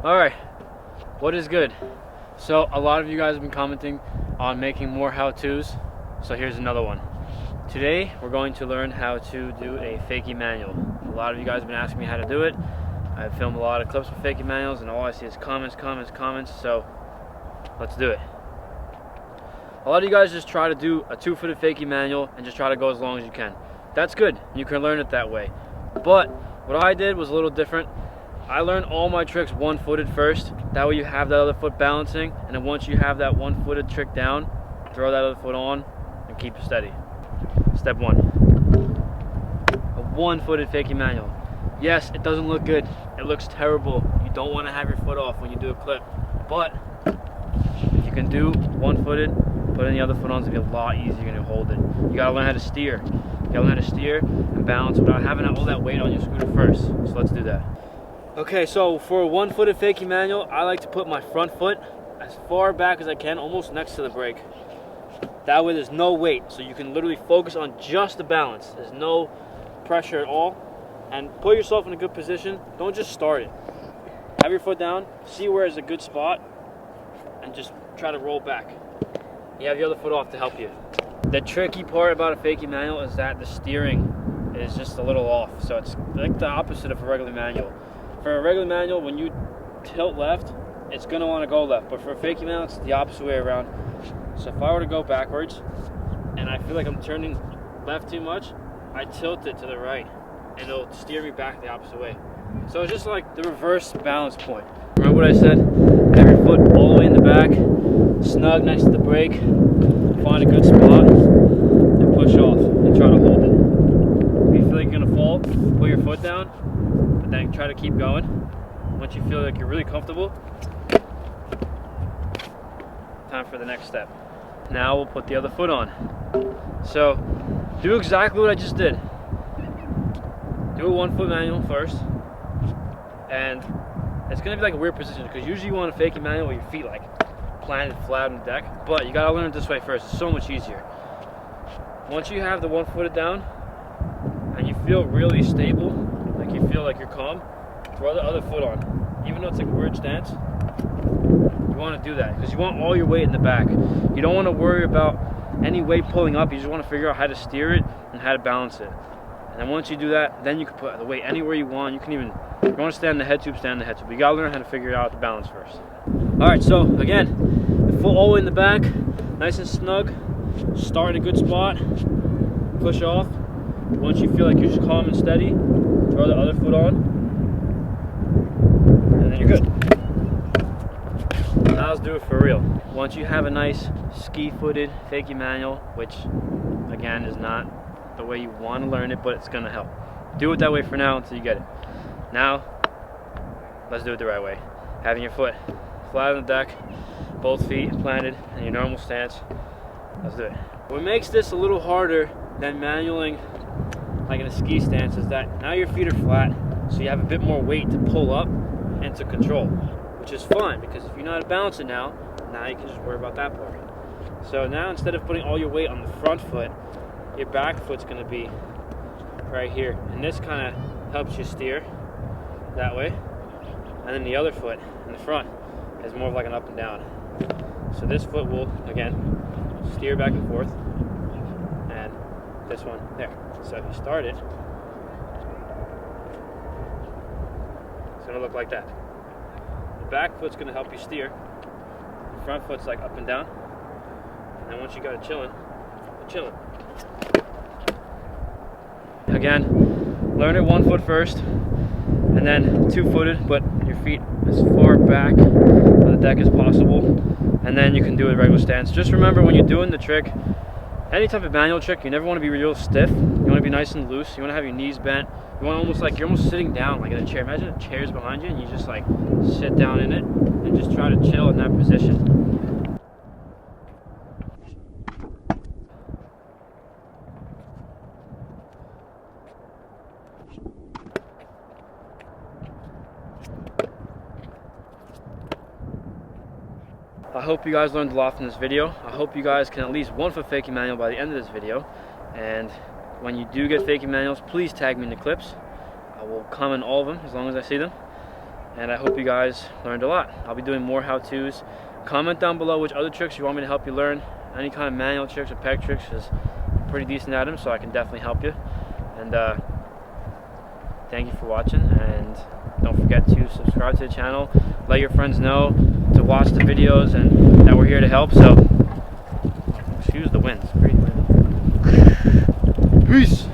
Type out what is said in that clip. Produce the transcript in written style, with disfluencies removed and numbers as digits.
Alright, what is good? So a lot of you guys have been commenting on making more how-tos, so here's another one. Today we're going to learn how to do a Fakie Manual. A lot of you guys have been asking me how to do it. I've filmed a lot of clips with Fakie Manuals and all I see is comments, so let's do it. A lot of you guys just try to do a 2-footed Fakie Manual and just try to go as long as you can. That's good, you can learn it that way. But what I did was a little different. I learned all my tricks 1-footed first. That way you have that other foot balancing, and then once you have that 1-footed trick down, throw that other foot on and keep it steady. Step 1. A 1-footed Fakie Manual. Yes, it doesn't look good. It looks terrible. You don't want to have your foot off when you do a clip. But if you can do 1-footed, putting the other foot on is going to be a lot easier to hold it. You got to learn how to steer. You got to learn how to steer and balance without having all that weight on your scooter first. So let's do that. Okay, so for a 1-footed Fakie Manual, I like to put my front foot as far back as I can, almost next to the brake. That way there's no weight, so you can literally focus on just the balance. There's no pressure at all. And put yourself in a good position. Don't just start it. Have your foot down, see where is a good spot, and just try to roll back. You have the other foot off to help you. The tricky part about a Fakie Manual is that the steering is just a little off. So it's like the opposite of a regular manual. For a regular manual, when you tilt left, it's going to want to go left. But for a Fakie Manual, it's the opposite way around. So if I were to go backwards, and I feel like I'm turning left too much, I tilt it to the right, and it'll steer me back the opposite way. So it's just like the reverse balance point. Remember what I said? Have your foot all the way in the back, snug next to the brake, find a good spot, and push off, and try to hold it. If you feel like you're going to fall, put your foot down, but then try to keep going. Once you feel like you're really comfortable, time for the next step. Now we'll put the other foot on. So do exactly what I just did. Do a 1-foot manual first, and it's going to be like a weird position because usually you want a Fakie Manual with your feet like planted flat on the deck, but you got to learn it this way first. It's so much easier. Once you have the 1-footed down and you feel really stable, like you feel like you're calm, throw the other foot on. Even though it's like a weird stance, you want to do that because you want all your weight in the back. You don't want to worry about any weight pulling up. You just want to figure out how to steer it and how to balance it. And then once you do that, then you can put the weight anywhere you want. You can even, if you want to stand in the head tube, stand in the head tube. You got to learn how to figure out the balance first. Alright, so again, the foot all the way in the back, nice and snug. Start in a good spot, push off. Once you feel like you're just calm and steady, throw the other foot on, and then you're good. Now let's do it for real. Once you have a nice ski-footed Fakie Manual, which again is not the way you want to learn it, but it's going to help. Do it that way for now until you get it. Now, let's do it the right way. Having your foot flat on the deck, both feet planted in your normal stance. Let's do it. What makes this a little harder than manualing like in a ski stance is that now your feet are flat, so you have a bit more weight to pull up and to control, which is fun because if you know how to balance it now you can just worry about that part. So now instead of putting all your weight on the front foot, your back foot's going to be right here, and this kind of helps you steer that way, and then the other foot in the front is more of like an up and down. So this foot will again steer back and forth, and this one there. So if you start it, it's going to look like that. The back foot's going to help you steer, the front foot's like up and down, and then once you got it chilling, you're chilling. Again, learn it 1 foot first, and then 2-footed, but your feet as far back on the deck as possible, and then you can do a regular stance. Just remember when you're doing the trick, any type of manual trick, you never want to be real stiff. You want to be nice and loose. You want to have your knees bent. You want almost like you're almost sitting down like in a chair. Imagine a chair's behind you and you just like sit down in it and just try to chill in that position. I hope you guys learned a lot from this video. I hope you guys can at least 1-foot Fakie Manual by the end of this video. And when you do get Fakie Manuals, please tag me in the clips. I will comment all of them as long as I see them. and I hope you guys learned a lot. I'll be doing more how-tos. Comment down below which other tricks you want me to help you learn. Any kind of manual tricks or peg tricks, because I'm pretty decent at them, so I can definitely help you. And thank you for watching, and don't forget to subscribe to the channel. Let your friends know to watch the videos and that we're here to help. So, excuse the wind. It's pretty windy. Peace.